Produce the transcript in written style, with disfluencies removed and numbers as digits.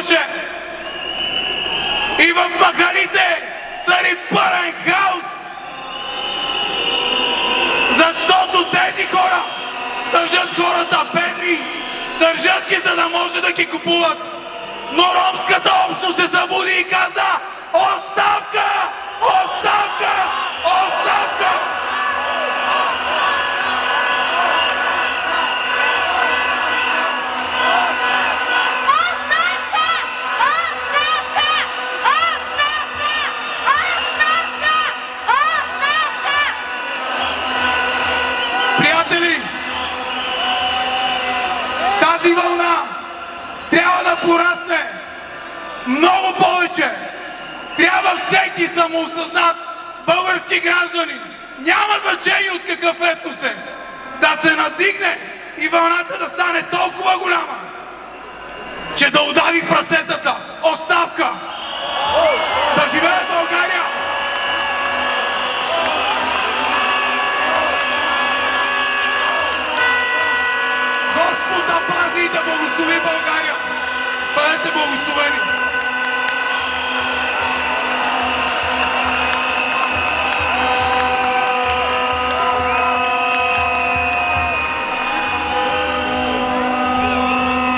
гласуваше. И в махалите цари пълен хаос. Защото тези хора държат хората бедни, държат ги, за да може да ги купуват. Но ромската общност се събуди и каза: оставка! Оставка! Оставка! Приятели, тази вълна трябва да порасне много повече. Трябва всеки самоосъзнат български гражданин, няма значение от какъв етнос е, да се надигне и вълната да стане толкова голяма, че да удави прасетата. Оставка!